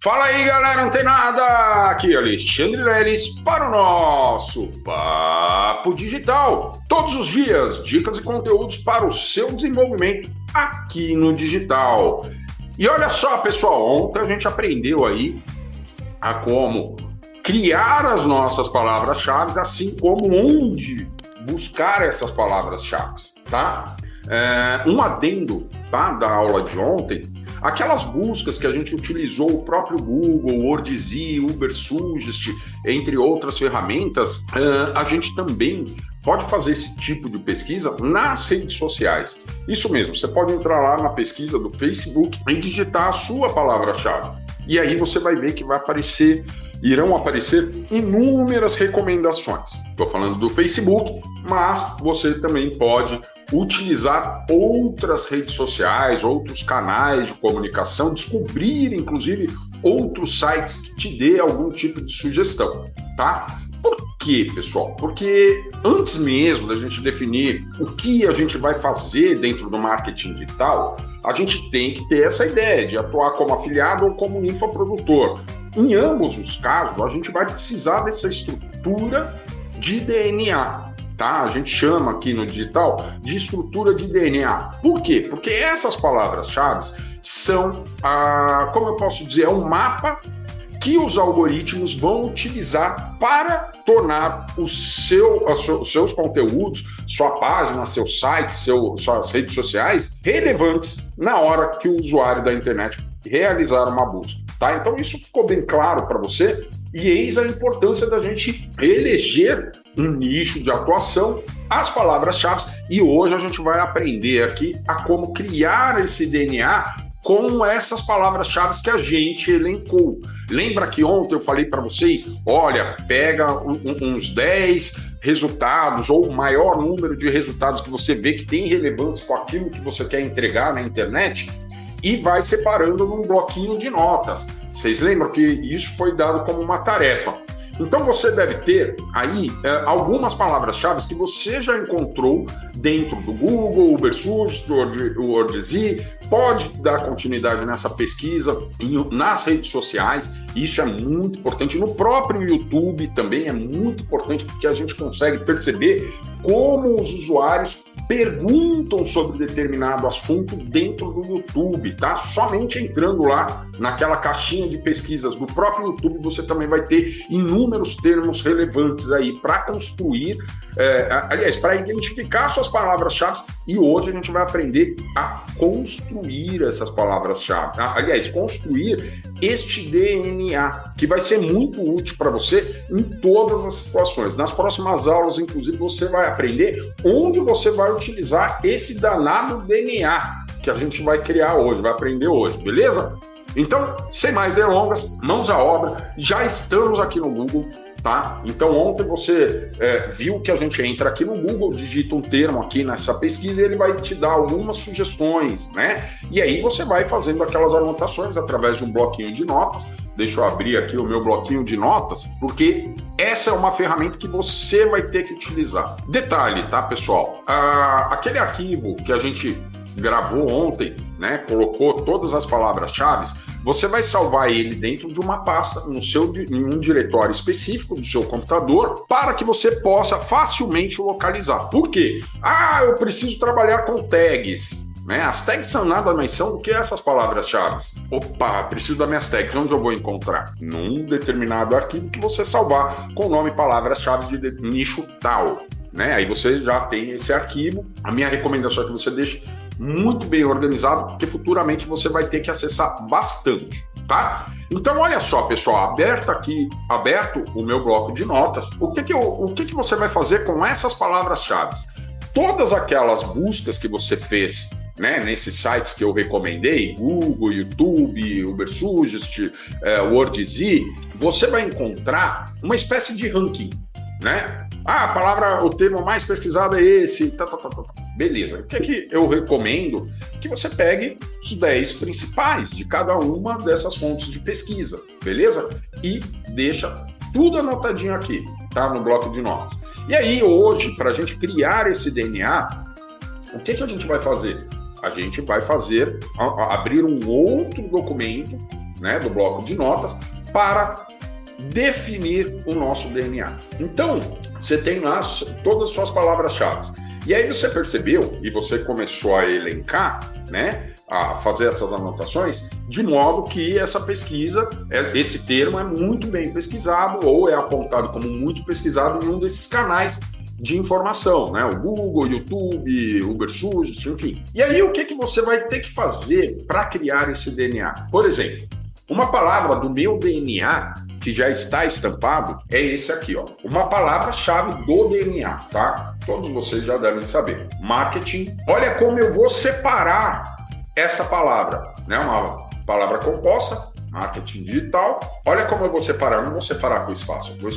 Fala aí, galera antenada! Aqui é Alexandre Leles para o nosso Papo Digital. Todos os dias, dicas e conteúdos para o seu desenvolvimento aqui no digital. E olha só, pessoal, ontem a gente aprendeu aí a como criar as nossas palavras-chave, assim como onde buscar essas palavras-chave, tá? Um adendo, tá, da aula de ontem. Aquelas buscas que a gente utilizou o próprio Google, WordZ, Ubersuggest, entre outras ferramentas, a gente também pode fazer esse tipo de pesquisa nas redes sociais. Isso mesmo, você pode entrar lá na pesquisa do Facebook e digitar a sua palavra-chave. E aí você vai ver que irão aparecer inúmeras recomendações. Estou falando do Facebook, mas você também pode utilizar outras redes sociais, outros canais de comunicação, descobrir, inclusive, outros sites que te dê algum tipo de sugestão, tá? Por quê, pessoal? Porque antes mesmo da gente definir o que a gente vai fazer dentro do marketing digital, a gente tem que ter essa ideia de atuar como afiliado ou como infoprodutor. Em ambos os casos, a gente vai precisar dessa estrutura de DNA, tá? A gente chama aqui no digital de estrutura de DNA. Por quê? Porque essas palavras-chave são, como eu posso dizer, é um mapa que os algoritmos vão utilizar para tornar os seus conteúdos, sua página, seu site, suas redes sociais relevantes na hora que o usuário da internet realizar uma busca, tá? Então isso ficou bem claro para você e eis a importância da gente eleger um nicho de atuação, as palavras-chave, e hoje a gente vai aprender aqui a como criar esse DNA com essas palavras-chave que a gente elencou. Lembra que ontem eu falei para vocês, olha, pega uns 10 resultados ou o maior número de resultados que você vê que tem relevância com aquilo que você quer entregar na internet e vai separando num bloquinho de notas. Vocês lembram que isso foi dado como uma tarefa. Então você deve ter aí algumas palavras-chave que você já encontrou dentro do Google, Ubersuggest, WordZ, pode dar continuidade nessa pesquisa nas redes sociais, isso é muito importante. No próprio YouTube também é muito importante, porque a gente consegue perceber como os usuários perguntam sobre determinado assunto dentro do YouTube, tá? Somente entrando lá naquela caixinha de pesquisas do próprio YouTube, você também vai ter inúmeros termos relevantes aí para construir, para identificar suas palavras-chave, e hoje a gente vai aprender a construir essas palavras-chave. Construir este DNA, que vai ser muito útil para você em todas as situações. Nas próximas aulas, inclusive, você vai aprender onde você vai utilizar esse danado DNA que a gente vai criar hoje, vai aprender hoje, beleza? Então, sem mais delongas, mãos à obra, já estamos aqui no Google, tá? Então, ontem você viu que a gente entra aqui no Google, digita um termo aqui nessa pesquisa e ele vai te dar algumas sugestões, né? E aí você vai fazendo aquelas anotações através de um bloquinho de notas. Deixa eu abrir aqui o meu bloquinho de notas, porque essa é uma ferramenta que você vai ter que utilizar. Detalhe, tá, pessoal? Aquele arquivo que a gente gravou ontem, né, colocou todas as palavras-chave, você vai salvar ele dentro de uma pasta, em um diretório específico do seu computador, para que você possa facilmente localizar. Por quê? Eu preciso trabalhar com tags. Né? As tags são nada mais são do que essas palavras-chave. Opa, preciso das minhas tags. Onde eu vou encontrar? Num determinado arquivo que você salvar com o nome palavras-chave de nicho tal. Né? Aí você já tem esse arquivo. A minha recomendação é que você deixe muito bem organizado, porque futuramente você vai ter que acessar bastante, tá? Então, olha só, pessoal, aberto o meu bloco de notas, o que você vai fazer com essas palavras-chave? Todas aquelas buscas que você fez, né, nesses sites que eu recomendei, Google, YouTube, Ubersuggest, WordZ, você vai encontrar uma espécie de ranking, né? O termo mais pesquisado é esse, Beleza. O que eu recomendo? Que você pegue os 10 principais de cada uma dessas fontes de pesquisa, beleza? E deixa tudo anotadinho aqui, tá? No bloco de notas. E aí, hoje, para a gente criar esse DNA, o que a gente vai fazer? A gente vai abrir um outro documento né, do bloco de notas para definir o nosso DNA. Então, você tem lá todas as suas palavras-chave. E aí você percebeu, e você começou a elencar, né, a fazer essas anotações, de modo que essa pesquisa, esse termo é muito bem pesquisado ou é apontado como muito pesquisado em um desses canais de informação, né? O Google, YouTube, Ubersuggest, enfim. E aí o que você vai ter que fazer para criar esse DNA? Por exemplo, uma palavra do meu DNA que já está estampado é esse aqui, ó. Uma palavra-chave do DNA, tá? Todos vocês já devem saber. Marketing. Olha como eu vou separar essa palavra, né? Uma palavra composta, marketing digital. Olha como eu vou separar. Eu não vou separar com espaço. Eu vou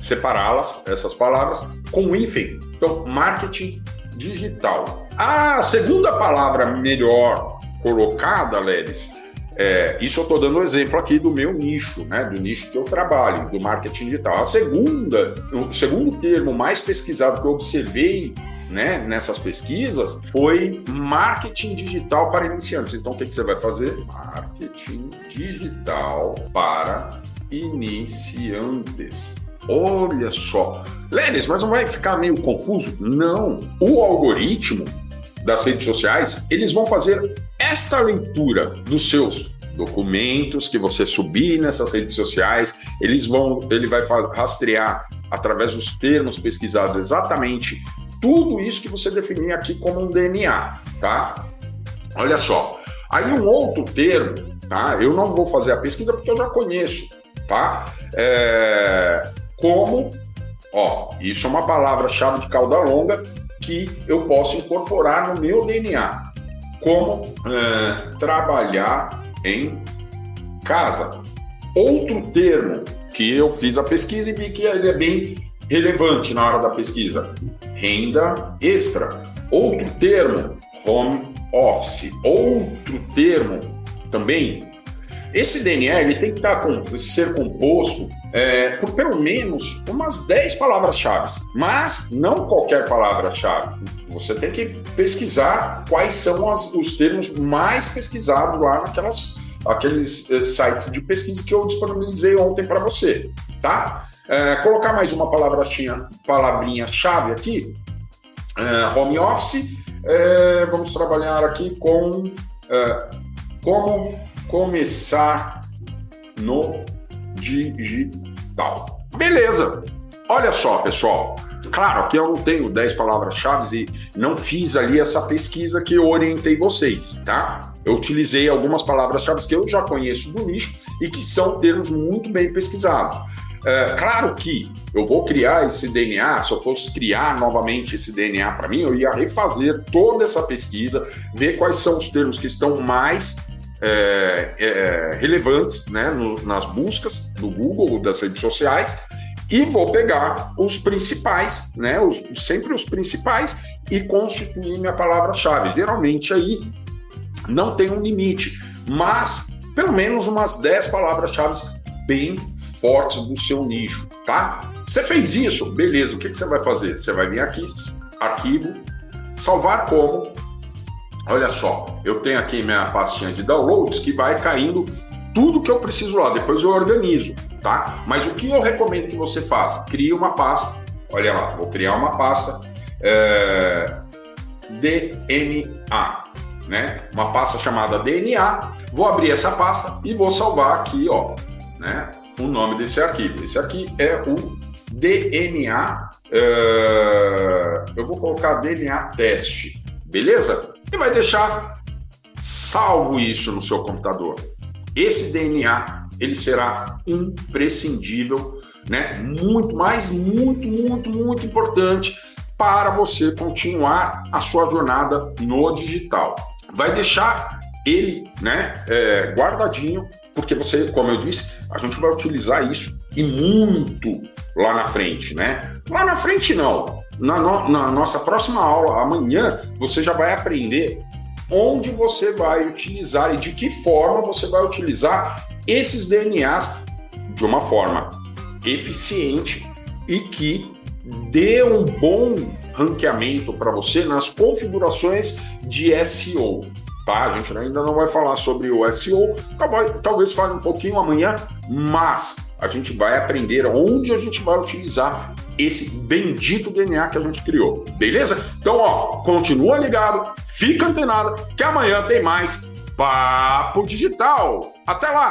separá-las, essas palavras, com um hífen. Então, marketing digital. A segunda palavra melhor colocada, Lelis, isso eu estou dando um exemplo aqui do meu nicho, né? Do nicho que eu trabalho, do marketing digital. O segundo termo mais pesquisado que eu observei, né, nessas pesquisas foi marketing digital para iniciantes. Então, o que você vai fazer? Marketing digital para iniciantes. Olha só. Lelis, mas não vai ficar meio confuso? Não. O algoritmo das redes sociais, eles vão fazer esta leitura dos seus documentos que você subir nessas redes sociais, ele vai rastrear através dos termos pesquisados exatamente tudo isso que você definir aqui como um DNA, tá? Olha só. Aí um outro termo, tá? Eu não vou fazer a pesquisa porque eu já conheço, tá? Isso é uma palavra-chave de cauda longa que eu posso incorporar no meu DNA. Como trabalhar em casa. Outro termo que eu fiz a pesquisa e vi que ele é bem relevante na hora da pesquisa. Renda extra. Outro termo, home office. Outro termo também. Esse DNA ele tem que ser composto por pelo menos umas 10 palavras-chave, mas não qualquer palavra-chave. Você tem que pesquisar quais são os termos mais pesquisados lá aqueles sites de pesquisa que eu disponibilizei ontem para você, tá? Colocar mais uma palavrinha-chave aqui, home office, vamos trabalhar aqui com como começar no digital. Beleza! Olha só, pessoal. Claro que eu não tenho 10 palavras-chave e não fiz ali essa pesquisa que eu orientei vocês, tá? Eu utilizei algumas palavras-chave que eu já conheço do nicho e que são termos muito bem pesquisados. Claro que eu vou criar esse DNA, se eu fosse criar novamente esse DNA para mim, eu ia refazer toda essa pesquisa, ver quais são os termos que estão mais relevantes, né, nas buscas do Google, das redes sociais, e vou pegar os principais, né, sempre os principais, e constituir minha palavra-chave. Geralmente aí não tem um limite, mas pelo menos umas 10 palavras-chave bem fortes do seu nicho, tá? Você fez isso? Beleza, o que você vai fazer? Você vai vir aqui, arquivo, salvar como. Olha só, eu tenho aqui minha pastinha de downloads que vai caindo tudo que eu preciso lá, depois eu organizo, tá? Mas o que eu recomendo que você faça? Crie uma pasta, olha lá, vou criar uma pasta DNA, né? Uma pasta chamada DNA, vou abrir essa pasta e vou salvar aqui, ó, né? O nome desse arquivo. Esse aqui é o DNA, eu vou colocar DNA teste, beleza? E vai deixar salvo isso no seu computador. Esse DNA, ele será imprescindível, né? Muito importante para você continuar a sua jornada no digital. Vai deixar ele, né, guardadinho, porque você, como eu disse, a gente vai utilizar isso e muito lá na frente, né? Lá na frente não. Na nossa próxima aula, amanhã, você já vai aprender onde você vai utilizar e de que forma você vai utilizar esses DNAs de uma forma eficiente e que dê um bom ranqueamento para você nas configurações de SEO. tá? A gente ainda não vai falar sobre o SEO, talvez fale um pouquinho amanhã, mas a gente vai aprender onde a gente vai utilizar esse bendito DNA que a gente criou, beleza? Então, continua ligado, fica antenado, que amanhã tem mais Papo Digital. Até lá!